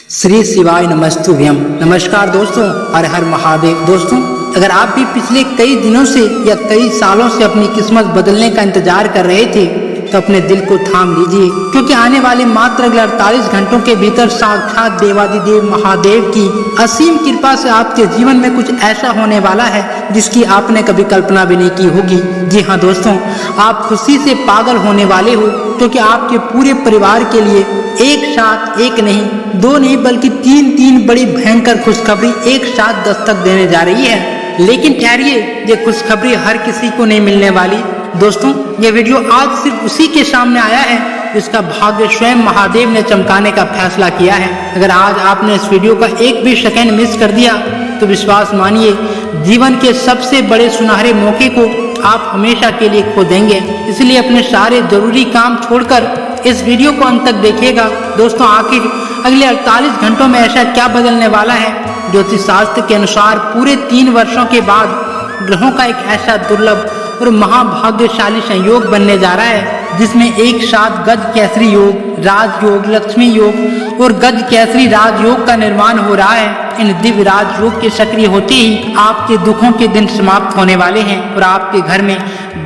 श्री शिवाय नमस्तुभ्यम। नमस्कार दोस्तों, हर हर महादेव। दोस्तों, अगर आप भी पिछले कई दिनों से या कई सालों से अपनी किस्मत बदलने का इंतजार कर रहे थे तो अपने दिल को थाम लीजिए, क्योंकि आने वाले मात्र अगले 48 घंटों के भीतर साक्षात देवादिदेव महादेव की असीम कृपा से आपके जीवन में कुछ ऐसा होने वाला है जिसकी आपने कभी कल्पना भी नहीं की होगी। जी हाँ दोस्तों, आप खुशी से पागल होने वाले हो, क्योंकि आपके पूरे परिवार के लिए एक साथ एक नहीं, दो नहीं, बल्कि तीन बड़ी भयंकर खुशखबरी एक साथ दस्तक देने जा रही है। लेकिन ठहरिए, ये खुशखबरी हर किसी को नहीं मिलने वाली। दोस्तों, ये वीडियो आज सिर्फ उसी के सामने आया है जिसका भाग्य स्वयं महादेव ने चमकाने का फैसला किया है। अगर आज आपने इस वीडियो का एक भी सेकंड मिस कर दिया तो विश्वास मानिए, जीवन के सबसे बड़े सुनहरे मौके को आप हमेशा के लिए खो देंगे। इसलिए अपने सारे जरूरी काम छोड़कर इस वीडियो को अंत तक देखिएगा। दोस्तों, आखिर अगले 48 घंटों में ऐसा क्या बदलने वाला है? ज्योतिष शास्त्र के अनुसार पूरे 3 वर्षों के बाद ग्रहों का एक ऐसा दुर्लभ और महाभाग्यशाली संयोग बनने जा रहा है जिसमें एक साथ गज केसरी योग, राजयोग, लक्ष्मी योग और गज केसरी राजयोग का निर्माण हो रहा है। इन दिव्य राजयोग के सक्रिय होते ही आपके दुखों के दिन समाप्त होने वाले हैं और आपके घर में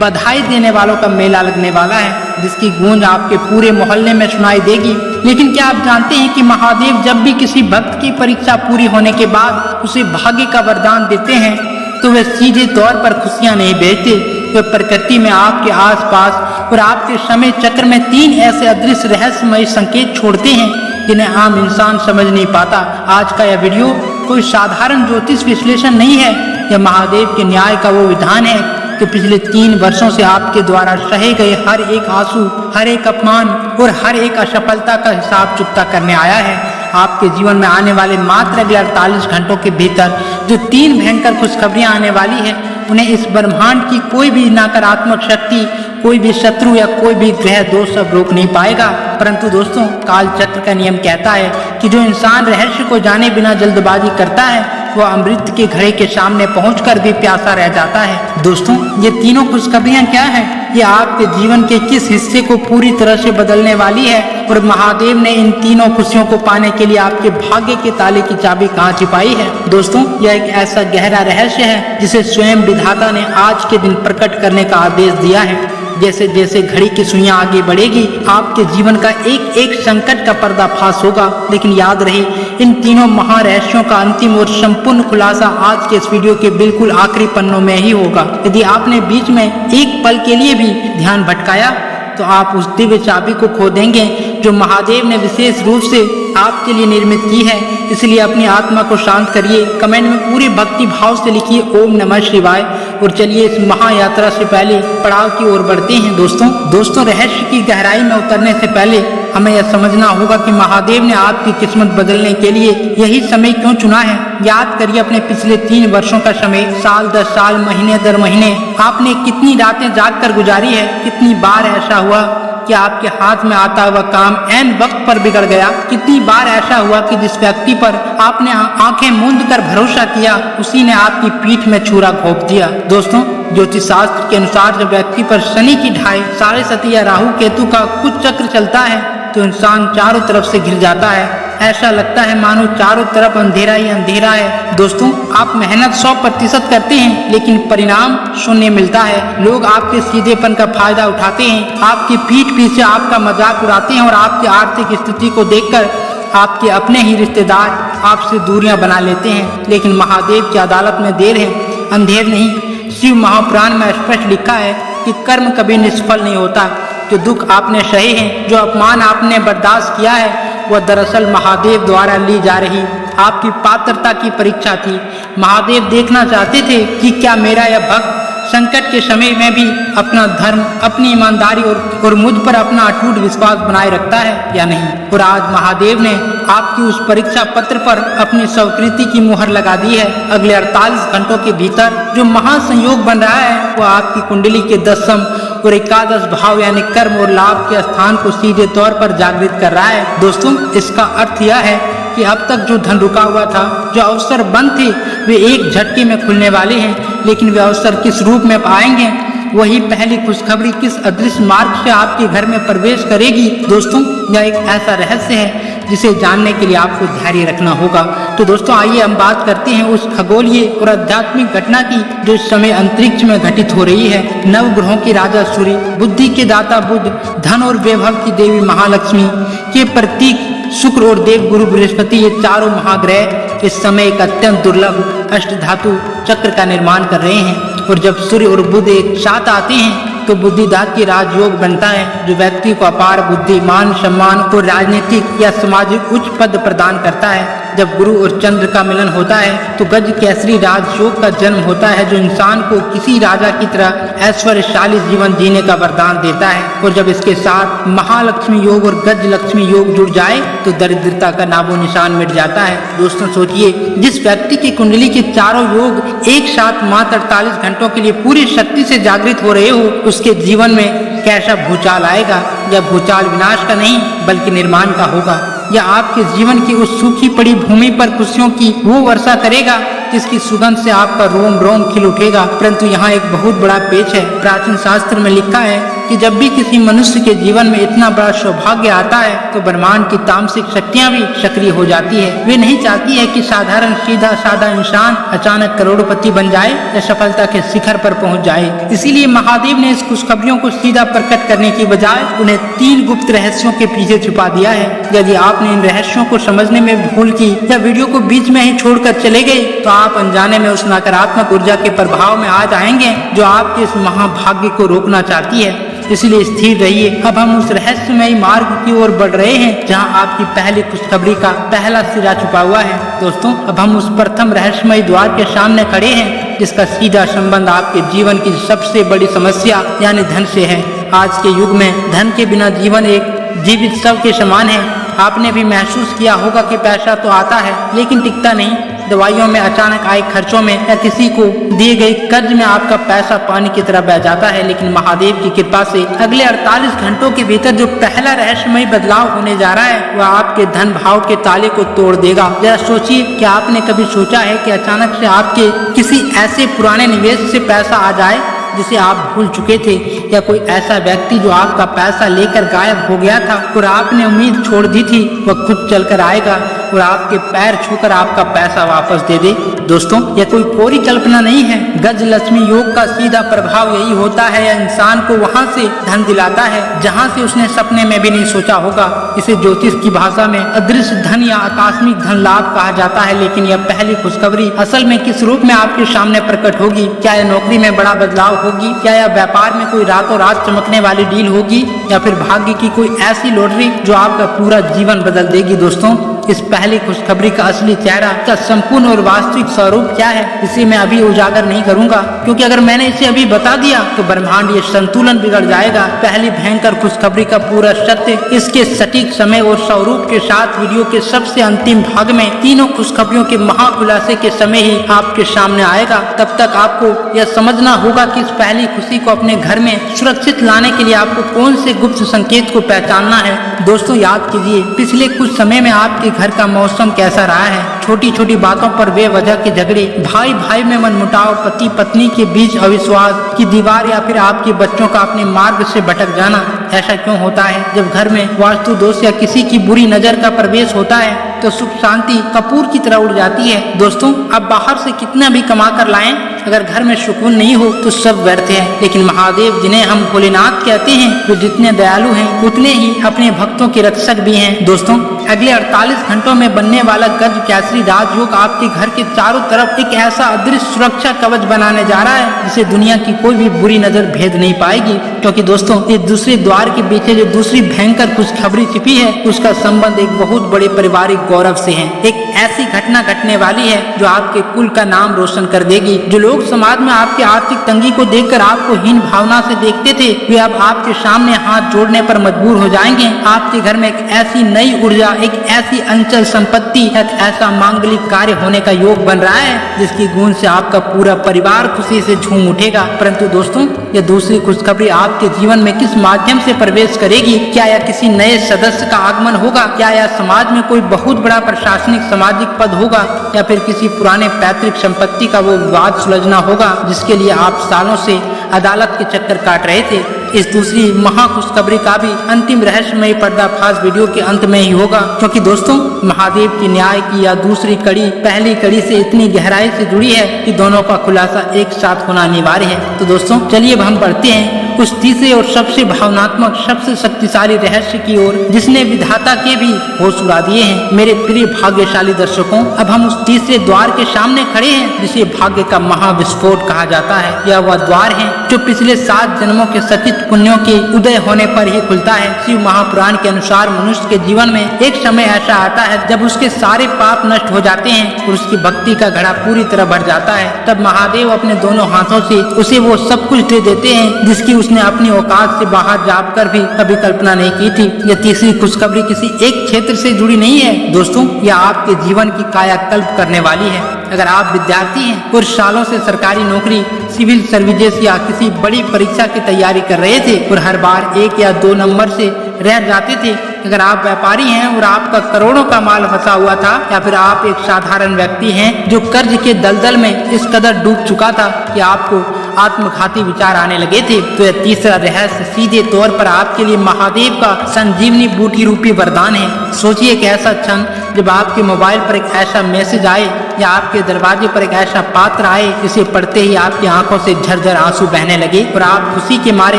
बधाई देने वालों का मेला लगने वाला है, जिसकी गूंज आपके पूरे मोहल्ले में सुनाई देगी। लेकिन क्या आप जानते हैं कि महादेव जब भी किसी भक्त की परीक्षा पूरी होने के बाद उसे भाग्य का वरदान देते हैं तो वे सीधे तौर पर खुशियां नहीं भेजते। वे प्रकृति में आपके आसपास और आपके समय चक्र में 3 ऐसे अदृश्य रहस्यमय संकेत छोड़ते हैं जिन्हें आम इंसान समझ नहीं पाता। आज का यह वीडियो कोई साधारण ज्योतिष विश्लेषण नहीं है, यह महादेव के न्याय का वो विधान है कि पिछले 3 वर्षों से आपके द्वारा सहे गए हर एक आंसू, हर एक अपमान और हर एक असफलता का हिसाब चुकता करने आया है। आपके जीवन में आने वाले मात्र अगले 48 घंटों के भीतर जो 3 भयंकर खुशखबरियां आने वाली है, उन्हें इस ब्रह्मांड की कोई भी नकारात्मक शक्ति, कोई भी शत्रु या कोई भी ग्रह दोष अब रोक नहीं पाएगा। परंतु दोस्तों, काल चक्र का नियम कहता है कि जो इंसान रहस्य को जाने बिना जल्दबाजी करता है वह अमृत के घड़े के सामने पहुंचकर भी प्यासा रह जाता है। दोस्तों, ये तीनों खुशखबरियां क्या है? ये आपके जीवन के किस हिस्से को पूरी तरह से बदलने वाली है और महादेव ने इन तीनों खुशियों को पाने के लिए आपके भाग्य के ताले की चाबी कहाँ छिपाई है? दोस्तों, यह एक ऐसा गहरा रहस्य है जिसे स्वयं विधाता ने आज के दिन प्रकट करने का आदेश दिया है। जैसे जैसे घड़ी की सुइयां आगे बढ़ेगी, आपके जीवन का एक एक संकट का पर्दाफाश होगा। लेकिन याद रहे, इन तीनों महारहस्यों का अंतिम और संपूर्ण खुलासा आज के इस वीडियो के बिल्कुल आखिरी पन्नों में ही होगा। यदि आपने बीच में एक पल के लिए भी ध्यान भटकाया तो आप उस दिव्य चाबी को खो देंगे जो महादेव ने विशेष रूप से आपके लिए निर्मित की है। इसलिए अपनी आत्मा को शांत करिए, कमेंट में पूरे भक्ति भाव से लिखिए ओम नमः शिवाय और चलिए इस महायात्रा से पहले पड़ाव की ओर बढ़ते हैं। दोस्तों, रहस्य की गहराई में उतरने से पहले हमें यह समझना होगा कि महादेव ने आपकी किस्मत बदलने के लिए यही समय क्यों चुना है। याद करिए अपने पिछले 3 वर्षों का समय, साल दर साल, महीने दर महीने आपने कितनी रातें जाग कर गुजारी है। कितनी बार ऐसा हुआ कि आपके हाथ में आता हुआ काम ऐन वक्त पर बिगड़ गया। कितनी बार ऐसा हुआ कि जिस व्यक्ति पर आपने आंखें मूंद कर भरोसा किया उसी ने आपकी पीठ में छुरा घोंप दिया। दोस्तों, ज्योतिष शास्त्र के अनुसार जब व्यक्ति पर शनि की ढाई, साढ़े सती या राहु केतु का कुछ चक्र चलता है तो इंसान चारों तरफ से घिर जाता है। ऐसा लगता है मानो चारों तरफ अंधेरा ही अंधेरा है। दोस्तों, आप मेहनत 100% करते हैं लेकिन परिणाम शून्य मिलता है। लोग आपके सीधेपन का फायदा उठाते हैं, आपकी पीठ पीछे आपका मजाक उड़ाते हैं और आपकी आर्थिक स्थिति को देखकर आपके अपने ही रिश्तेदार आपसे दूरियां बना लेते हैं। लेकिन महादेव की अदालत में देर है अंधेर नहीं। शिव महापुराण में स्पष्ट लिखा है कि कर्म कभी निष्फल नहीं होता। जो दुख आपने सहे हैं, जो अपमान आपने बर्दाश्त किया है, वह दरअसल महादेव द्वारा ली जा रही आपकी पात्रता की परीक्षा थी। महादेव देखना चाहते थे कि क्या मेरा यह भक्त संकट के समय में भी अपना धर्म, अपनी ईमानदारी और मुझ पर अपना अटूट विश्वास बनाए रखता है या नहीं। और आज महादेव ने आपकी उस परीक्षा पत्र पर अपनी स्वीकृति की मुहर लगा दी है। अगले 48 घंटों के भीतर जो महासंयोग बन रहा है वह आपकी कुंडली के 10वीं और 11 भाव यानी कर्म और लाभ के स्थान को सीधे तौर पर जागृत कर रहा है। दोस्तों, इसका अर्थ यह है कि अब तक जो धन रुका हुआ था, जो अवसर बंद थे, वे एक झटके में खुलने वाले हैं। लेकिन वे अवसर किस रूप में आएंगे, वही पहली खुशखबरी किस अदृश्य मार्ग से आपके घर में प्रवेश करेगी। दोस्तों, यह एक ऐसा रहस्य है जिसे जानने के लिए आपको धैर्य रखना होगा। तो दोस्तों आइए हम बात करते हैं उस खगोलीय और आध्यात्मिक घटना की जो इस समय अंतरिक्ष में घटित हो रही है। नवग्रहों के राजा सूर्य, बुद्धि के दाता बुध, धन और वैभव की देवी महालक्ष्मी के प्रतीक शुक्र और देव गुरु बृहस्पति, ये चारों महाग्रह इस समय एक अत्यंत दुर्लभ अष्टधातु चक्र का निर्माण कर रहे हैं। और जब सूर्य और बुध एक साथ आते हैं तो बुद्धिदात राजयोग बनता है, जो व्यक्ति को अपार बुद्धि, मान सम्मान और राजनीतिक या सामाजिक उच्च पद प्रदान करता है। जब गुरु और चंद्र का मिलन होता है तो गज केसरी राजयोग का जन्म होता है, जो इंसान को किसी राजा की तरह ऐश्वर्यशाली जीवन जीने का वरदान देता है। और जब इसके साथ महालक्ष्मी योग और गज लक्ष्मी योग जुड़ जाए तो दरिद्रता का नामो निशान मिट जाता है। दोस्तों सोचिए, जिस व्यक्ति की कुंडली के चारों योग एक साथ मात्र 48 घंटों के लिए पूरी शक्ति से जागृत हो रहे हो, उसके जीवन में कैसा भूचाल आएगा। यह भूचाल विनाश का नहीं बल्कि निर्माण का होगा। यह आपके जीवन की उस सूखी पड़ी भूमि पर खुशियों की वो वर्षा करेगा जिसकी सुगंध से आपका रोम रोम खिल उठेगा। परंतु यहाँ एक बहुत बड़ा पेच है। प्राचीन शास्त्र में लिखा है कि जब भी किसी मनुष्य के जीवन में इतना बड़ा सौभाग्य आता है तो ब्रह्मांड की तामसिक शक्तियाँ भी सक्रिय हो जाती है। वे नहीं चाहती है कि साधारण सीधा साधा इंसान अचानक करोड़पति बन जाए या सफलता के शिखर पर पहुंच जाए। इसीलिए महादेव ने इस खुशखबरियों को सीधा प्रकट करने की बजाय उन्हें 3 गुप्त रहस्यों के पीछे छुपा दिया है। यदि आपने इन रहस्यों को समझने में भूल की या वीडियो को बीच में ही छोड़कर चले गए तो आप अनजाने में उस नकारात्मक ऊर्जा के प्रभाव में आ जाएंगे जो आपके इस महाभाग्य को रोकना चाहती है। इसलिए स्थिर रहिए। अब हम उस रहस्यमयी मार्ग की ओर बढ़ रहे हैं जहां आपकी पहली खुशखबरी का पहला सिरा छुपा हुआ है। दोस्तों अब हम उस प्रथम रहस्यमयी द्वार के सामने खड़े हैं जिसका सीधा संबंध आपके जीवन की सबसे बड़ी समस्या यानी धन से है। आज के युग में धन के बिना जीवन एक जीवित शव के समान है। आपने भी महसूस किया होगा कि पैसा तो आता है लेकिन टिकता नहीं। दवाइयों में, अचानक आए खर्चों में या किसी को दिए गए कर्ज में आपका पैसा पानी की तरह बह जाता है। लेकिन महादेव की कृपा से अगले 48 घंटों के भीतर जो पहला रहस्यमय बदलाव होने जा रहा है वह आपके धन भाव के ताले को तोड़ देगा। जरा सोचिए कि आपने कभी सोचा है कि अचानक से आपके किसी ऐसे पुराने निवेश से पैसा आ जाए जिसे आप भूल चुके थे, या कोई ऐसा व्यक्ति जो आपका पैसा लेकर गायब हो गया था और आपने उम्मीद छोड़ दी थी वह खुद चलकर आएगा और आपके पैर छूकर आपका पैसा वापस दे दे। दोस्तों यह कोई कोरी कल्पना नहीं है। गज लक्ष्मी योग का सीधा प्रभाव यही होता है। यह इंसान को वहां से धन दिलाता है जहां से उसने सपने में भी नहीं सोचा होगा। इसे ज्योतिष की भाषा में अदृश्य धन या आकस्मिक धन लाभ कहा जाता है। लेकिन यह पहली खुशखबरी असल में किस रूप में आपके सामने प्रकट होगी? क्या यह नौकरी में बड़ा बदलाव होगी? क्या यह व्यापार में कोई रातों रात चमकने वाली डील होगी? या फिर भाग्य की कोई ऐसी लॉटरी जो आपका पूरा जीवन बदल देगी? दोस्तों इस पहली खुशखबरी का असली चेहरा, का संपूर्ण और वास्तविक स्वरूप क्या है, इसे मैं अभी उजागर नहीं करूंगा, क्योंकि अगर मैंने इसे अभी बता दिया तो ब्रह्मांड ये संतुलन बिगड़ जाएगा। पहली भयंकर खुशखबरी का पूरा सत्य इसके सटीक समय और स्वरूप के साथ वीडियो के सबसे अंतिम भाग में तीनों खुशखबरियों के महाखुलासे के समय ही आपके सामने आएगा। तब तक आपको यह समझना होगा कि इस पहली खुशी को अपने घर में सुरक्षित लाने के लिए आपको कौन से गुप्त संकेत को पहचानना है। दोस्तों याद कीजिए, पिछले कुछ समय में आपके घर का मौसम कैसा रहा है? छोटी छोटी बातों पर बेवजह के झगड़े, भाई भाई में मनमुटाव, पति पत्नी के बीच अविश्वास की दीवार, या फिर आपके बच्चों का अपने मार्ग से भटक जाना। ऐसा क्यों होता है? जब घर में वास्तु दोष या किसी की बुरी नजर का प्रवेश होता है तो सुख शांति कपूर की तरह उड़ जाती है। दोस्तों अब बाहर से कितना भी कमा कर लाएं, अगर घर में सुकून नहीं हो तो सब व्यर्थ है। लेकिन महादेव, जिन्हें हम भोलेनाथ कहते हैं, जो जितने दयालु हैं उतने ही अपने भक्तों के रक्षक भी हैं। दोस्तों अगले 48 घंटों में बनने वाला गज केसरी राजयोग आपके घर के चारों तरफ एक ऐसा अदृश्य सुरक्षा कवच बनाने जा रहा है जिसे दुनिया की कोई भी बुरी नजर भेद नहीं पाएगी। क्योंकि दोस्तों इस दूसरे द्वार के पीछे जो दूसरी भयंकर खुशखबरी छिपी है उसका संबंध एक बहुत बड़े पारिवारिक गौरव से है। एक ऐसी घटना घटने वाली है जो आपके कुल का नाम रोशन कर देगी। जो लोग समाज में आपकी आर्थिक तंगी को देखकर आपको हीन भावना से देखते थे, वे अब आपके सामने हाथ जोड़ने पर मजबूर हो जाएंगे। आपके घर में एक ऐसी नई ऊर्जा, एक ऐसी अंचल संपत्ति, एक ऐसा मांगलिक कार्य होने का योग बन रहा है जिसकी गूंज से आपका पूरा परिवार खुशी से झूम उठेगा। परंतु दोस्तों यह दूसरी खुशखबरी आपके जीवन में किस माध्यम से प्रवेश करेगी? क्या यह किसी नए सदस्य का आगमन होगा? क्या यह समाज में कोई बहुत बड़ा प्रशासनिक सामाजिक पद होगा? या फिर किसी पुराने पैतृक संपत्ति का वो विवाद सुलझना होगा जिसके लिए आप सालों से अदालत के चक्कर काट रहे थे? इस दूसरी महा खुशखबरी का भी अंतिम रहस्यमय पर्दाफाश वीडियो के अंत में ही होगा, क्योंकि दोस्तों महादेव की न्याय की यह दूसरी कड़ी पहली कड़ी से इतनी गहराई से जुड़ी है कि दोनों का खुलासा एक साथ होना अनिवार्य है। तो दोस्तों चलिए अब हम बढ़ते हैं उस तीसरे और सबसे भावनात्मक, सबसे शक्तिशाली रहस्य की ओर, जिसने विधाता के भी होश उड़ा दिए हैं। मेरे प्रिय भाग्यशाली दर्शकों, अब हम उस तीसरे द्वार के सामने खड़े हैं जिसे भाग्य का महाविस्फोट कहा जाता है। यह वह द्वार है जो पिछले 7 जन्मों के सचित पुण्यों के उदय होने पर ही खुलता है। शिव महापुराण के अनुसार मनुष्य के जीवन में एक समय ऐसा आता है जब उसके सारे पाप नष्ट हो जाते हैं और उसकी भक्ति का घड़ा पूरी तरह भर जाता है। तब महादेव अपने दोनों हाथों से उसे वो सब कुछ दे देते हैं जिसकी उसने अपनी औकात से बाहर जाकर भी कभी कल्पना नहीं की थी। यह तीसरी खुशखबरी किसी एक क्षेत्र से जुड़ी नहीं है दोस्तों, यह आपके जीवन की कायाकल्प करने वाली है। अगर आप विद्यार्थी हैं और सालों से सरकारी नौकरी, सिविल सर्विसेज या किसी बड़ी परीक्षा की तैयारी कर रहे थे और हर बार 1 या 2 नंबर से रह जाते थे, अगर आप व्यापारी हैं और आपका करोड़ों का माल फंसा हुआ था, या फिर आप एक साधारण व्यक्ति हैं जो कर्ज के दलदल में इस कदर डूब चुका था कि आपको आत्मघाती विचार आने लगे थे, तो यह तीसरा रहस्य सीधे तौर पर आपके लिए महादेव का संजीवनी बूटी रूपी वरदान है। सोचिए एक ऐसा क्षण जब आपके मोबाइल पर एक ऐसा मैसेज आए या आपके दरवाजे पर एक ऐसा पात्र आए जिसे पढ़ते ही आपकी आंखों से झरझर आंसू बहने लगे और आप खुशी के मारे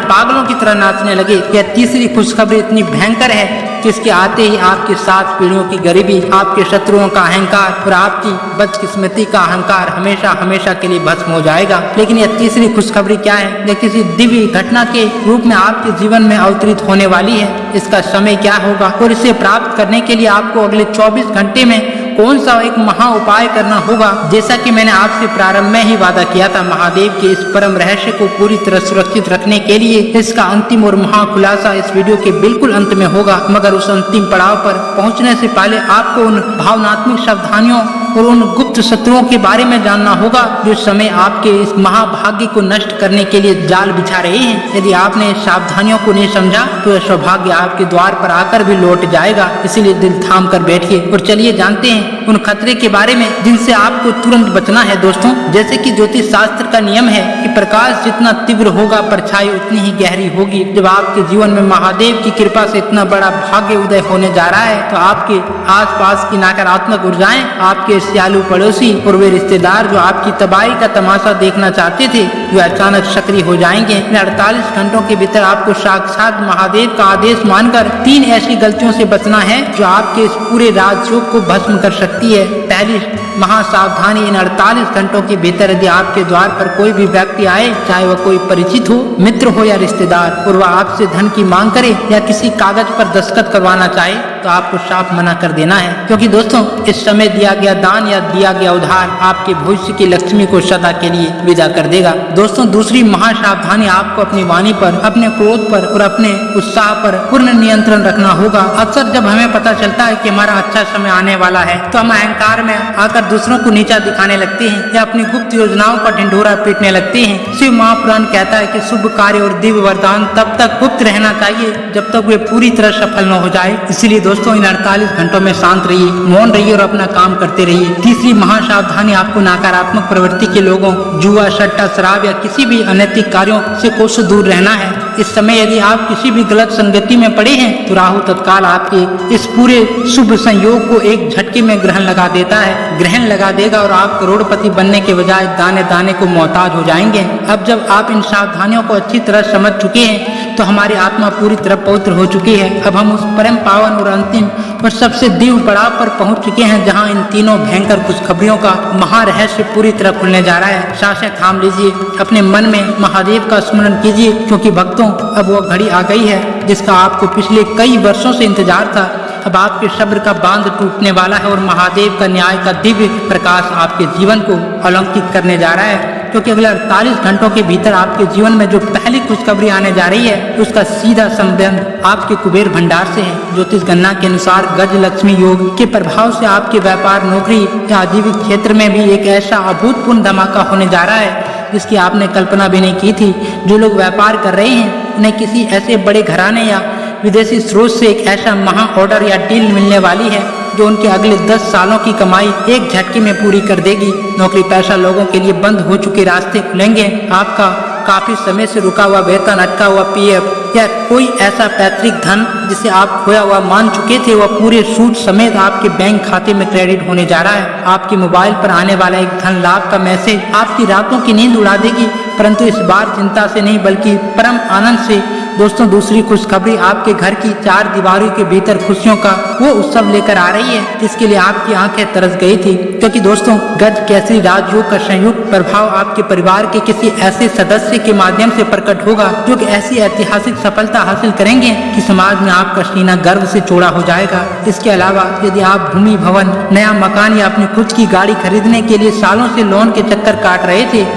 पागलों की तरह नाचने लगे। यह तीसरी खुशखबरी इतनी भयंकर है कि इसके आते ही आपके 7 पीढ़ियों की गरीबी, आपके शत्रुओं का अहंकार और आपकी बदकिस्मती का अहंकार हमेशा हमेशा के लिए भस्म हो जाएगा। लेकिन यह तीसरी खुशखबरी क्या है? यह किसी दिव्य घटना के रूप में आपके जीवन में अवतरित होने वाली है। इसका समय क्या होगा और इसे प्राप्त करने के लिए आपको अगले 24 घंटे में कौन सा एक महा उपाय करना होगा? जैसा कि मैंने आपसे प्रारंभ में ही वादा किया था, महादेव के इस परम रहस्य को पूरी तरह सुरक्षित रखने के लिए इसका अंतिम और महा खुलासा इस वीडियो के बिल्कुल अंत में होगा। मगर उस अंतिम पड़ाव पर पहुंचने से पहले आपको उन भावनात्मक सावधानियों और उन गुप्त शत्रुओं के बारे में जानना होगा जो समय आपके इस महाभाग्य को नष्ट करने के लिए जाल बिछा रहे हैं। यदि आपने सावधानियों को नहीं समझा तो यह सौभाग्य आपके द्वार पर आकर भी लौट जाएगा। इसीलिए दिल थाम कर बैठिए और चलिए जानते हैं उन खतरे के बारे में जिनसे आपको तुरंत बचना है। दोस्तों, जैसे कि ज्योतिष शास्त्र का नियम है कि प्रकाश जितना तीव्र होगा परछाई उतनी ही गहरी होगी। जब आपके जीवन में महादेव की कृपा से इतना बड़ा भाग्य उदय होने जा रहा है तो आपके आसपास की नकारात्मक ऊर्जाएं, आपके सियालू पड़ोसी और वे रिश्तेदार जो आपकी तबाही का तमाशा देखना चाहते थे, जो अचानक सक्रिय हो जाएंगे। 48 घंटों के भीतर आपको साक्षात महादेव का आदेश मानकर 3 ऐसी गलतियों से बचना है जो आपके इस पूरे राजयोग को भस्म कर सकती है। पहली महासावधानी, इन 48 घंटों के भीतर यदि आपके द्वार पर कोई भी व्यक्ति आए, चाहे वह कोई परिचित हो, मित्र हो या रिश्तेदार, और वह आपसे धन की मांग करे या किसी कागज पर दस्तखत करवाना चाहे, तो आपको साफ मना कर देना है। क्योंकि दोस्तों, इस समय दिया गया दान या दिया गया उधार आपके भविष्य की लक्ष्मी को सदा के लिए विदा कर देगा। दोस्तों, दूसरी महासावधानी, आपको अपनी वाणी पर, अपने क्रोध पर और अपने उत्साह पर पूर्ण नियंत्रण रखना होगा। अक्सर जब हमें पता चलता है कि हमारा अच्छा समय आने वाला है तो हम अहंकार में आकर दूसरों को नीचा दिखाने लगते हैं या अपनी गुप्त योजनाओं पर ढिंढोरा पीटने लगते हैं। शिव महापुराण कहता है कि शुभ कार्य और दिव्य वरदान तब तक गुप्त रहना चाहिए जब तक वे पूरी तरह सफल न हो जाए। इसीलिए दोस्तों, इन 48 घंटों में शांत रहिए, मौन रहिए और अपना काम करते रहिए। तीसरी महासावधानी, आपको नकारात्मक प्रवृत्ति के लोगों, जुआ, सट्टा, शराब या किसी भी अनैतिक कार्यों से कोसों दूर रहना है। इस समय यदि आप किसी भी गलत संगति में पड़े हैं तो राहु तत्काल आपके इस पूरे शुभ संयोग को एक झटके में ग्रहण लगा देगा और आप करोड़पति बनने के बजाय दाने दाने को मोहताज हो जाएंगे। अब जब आप इन सावधानियों को अच्छी तरह समझ चुके हैं तो हमारी आत्मा पूरी तरह पवित्र हो चुकी है। अब हम उस परम पावन और अंतिम और सबसे दिव्य पड़ाव पर पहुंच चुके हैं जहां इन तीनों भयंकर खुशखबरियों का महारहस्य पूरी तरह खुलने जा रहा है। सांसें थाम लीजिए, अपने मन में महादेव का स्मरण कीजिए, क्योंकि भक्तों, अब वो घड़ी आ गई है जिसका आपको पिछले कई वर्षों से इंतजार था। अब आपके सब्र का बांध टूटने वाला है और महादेव का न्याय का दिव्य प्रकाश आपके जीवन को अलंकृत करने जा रहा है। क्योंकि अगले 48 घंटों के भीतर आपके जीवन में जो पहली खुशखबरी आने जा रही है उसका सीधा संबंध आपके कुबेर भंडार से है। ज्योतिष गणना के अनुसार गज लक्ष्मी योग के प्रभाव से आपके व्यापार, नौकरी या आजीविक क्षेत्र में भी एक ऐसा अभूतपूर्व धमाका होने जा रहा है जिसकी आपने कल्पना भी नहीं की थी। जो लोग व्यापार कर रहे हैं उन्हें किसी ऐसे बड़े घराने या विदेशी स्रोत से एक ऐसा महा ऑर्डर या डील मिलने वाली है जो उनके अगले 10 सालों की कमाई एक झटके में पूरी कर देगी। नौकरी पेशा लोगों के लिए बंद हो चुके रास्ते खुलेंगे, आपका काफी समय से रुका हुआ वेतन, अटका हुआ पीएफ या कोई ऐसा पैतृक धन जिसे आप खोया हुआ मान चुके थे, वह पूरे सूद समेत आपके बैंक खाते में क्रेडिट होने जा रहा है। आपके मोबाइल पर आने वाला एक धन लाभ का मैसेज आपकी रातों की नींद उड़ा देगी, परंतु इस बार चिंता से नहीं बल्कि परम आनंद से। दोस्तों, दूसरी खुशखबरी आपके घर की चार दीवारों के भीतर खुशियों का वो उत्सव लेकर आ रही है जिसके लिए आपकी आंखें तरस गई थी, क्योंकि दोस्तों गज केसरी राजयोग का संयुक्त प्रभाव आपके परिवार के किसी ऐसे सदस्य के माध्यम से प्रकट होगा जो कि ऐसी ऐतिहासिक सफलता हासिल करेंगे कि समाज में आपका सीना गर्व से चौड़ा हो जाएगा। इसके अलावा यदि आप भूमि, भवन, नया मकान या अपनी खुद की गाड़ी खरीदने के लिए सालों से लोन के चक्कर काट रहे थे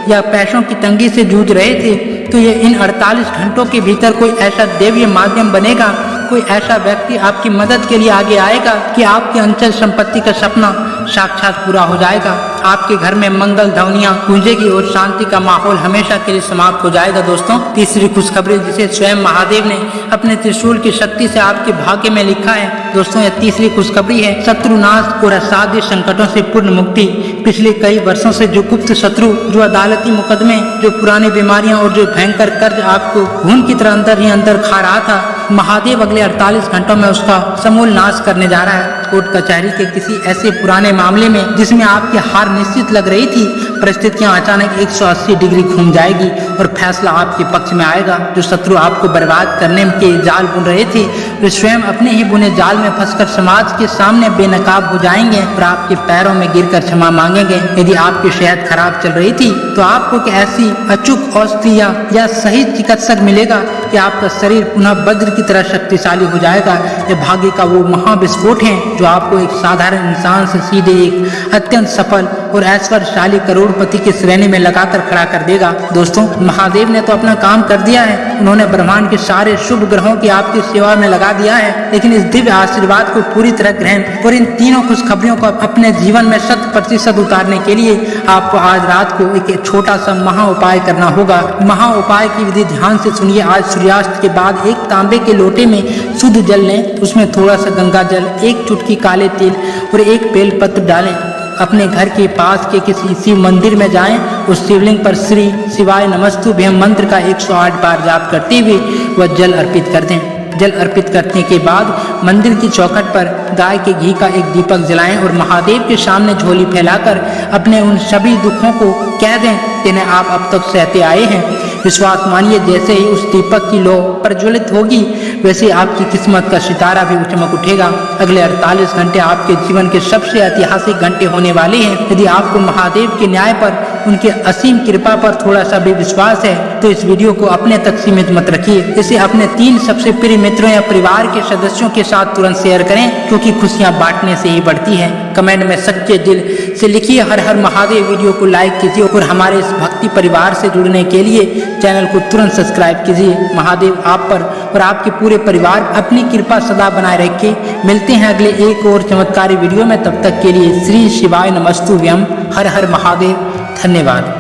या पैसों की तंगी से जूझ रहे थे, तो ये इन 48 घंटों के भीतर कोई ऐसा देवीय माध्यम बनेगा, कोई ऐसा व्यक्ति आपकी मदद के लिए आगे आएगा कि आपकी अंचल संपत्ति का सपना साक्षात पूरा हो जाएगा। आपके घर में मंगल ध्वनियां गूंजेगी और शांति का माहौल हमेशा के लिए समाप्त हो जाएगा। दोस्तों, तीसरी खुशखबरी जिसे स्वयं महादेव ने अपने त्रिशूल की शक्ति से आपके भाग्य में लिखा है। दोस्तों, यह तीसरी खुशखबरी है शत्रुनाश और असाध्य संकटों से पूर्ण मुक्ति। पिछले कई वर्षों से जो गुप्त शत्रु, जो अदालती मुकदमे, जो पुरानी बीमारियां और जो भयंकर कर्ज आपको खून की तरह अंदर ही अंदर खा रहा था, महादेव अगले 48 घंटों में उसका समूल नाश करने जा रहा है। कोर्ट कचहरी के किसी ऐसे पुराने मामले में जिसमें आपकी हार निश्चित लग रही थी, परिस्थितियां अचानक 180 डिग्री घूम जाएगी और फैसला आपके पक्ष में आएगा। जो शत्रु आपको बर्बाद करने के जाल बुन रहे थे, वे स्वयं अपने ही बुने जाल में फंसकर समाज के सामने बेनकाब हो जाएंगे और आपके पैरों में गिरकर क्षमा मांगेंगे। यदि आपकी सेहत खराब चल रही थी तो आपको एक ऐसी अचूक औषधि या सही चिकित्सक मिलेगा कि आपका शरीर पुनः वज्र की तरह शक्तिशाली हो जाएगा। यह भाग्य का वो महाविस्फोट है जो आपको एक साधारण इंसान से सीधे एक अत्यंत सफल और ऐश्वर्यशाली करोड़पति की श्रेणी में लगाकर खड़ा कर देगा। दोस्तों, महादेव ने तो अपना काम कर दिया है, उन्होंने ब्रह्मांड के सारे शुभ ग्रहों की आपकी सेवा में लगा दिया है, लेकिन इस दिव्य आशीर्वाद को पूरी तरह ग्रहण और इन तीनों खुशखबरियों को अपने जीवन में 100% उतारने के लिए आपको आज रात को एक छोटा सा महा उपाय करना होगा। महा उपाय की विधि ध्यान से सुनिए। आज सूर्यास्त के बाद एक तांबे के लोटे में शुद्ध जल लें, उसमें थोड़ा सा गंगा जल, एक चुटकी काले तिल और एक बेलपत्र डालें। अपने घर के पास के किसी शिव मंदिर में जाएं, उस शिवलिंग पर श्री शिवाय नमस्तुभ्यम मंत्र का 108 बार जाप करते हुए वह जल अर्पित कर दें। जल अर्पित करने के बाद मंदिर की चौखट पर गाय के घी का एक दीपक जलाएं और महादेव के सामने झोली फैलाकर अपने उन सभी दुखों को कह दें जिन्हें आप अब तक सहते आए हैं। विश्वास मानिए, जैसे ही उस दीपक की लौ प्रज्वलित होगी वैसे आपकी किस्मत का सितारा भी चमक उठेगा। अगले 48 घंटे आपके जीवन के सबसे ऐतिहासिक घंटे होने वाले हैं। यदि आपको महादेव के न्याय पर, उनके असीम कृपा पर थोड़ा सा भी विश्वास है तो इस वीडियो को अपने तक सीमित मत रखिए। इसे अपने 3 सबसे प्रिय मित्रों या परिवार के सदस्यों के साथ तुरंत शेयर करें, क्योंकि खुशियां बांटने से ही बढ़ती है। कमेंट में सच्चे दिल से लिखिए हर हर महादेव। वीडियो को लाइक कीजिए और हमारे इस भक्ति परिवार से जुड़ने के लिए चैनल को तुरंत सब्सक्राइब कीजिए। महादेव आप पर और आपके पूरे परिवार अपनी कृपा सदा बनाए रखे। मिलते हैं अगले एक और चमत्कारी वीडियो में, तब तक के लिए श्री शिवाय नमस्तुभ्यम। हर हर महादेव। धन्यवाद।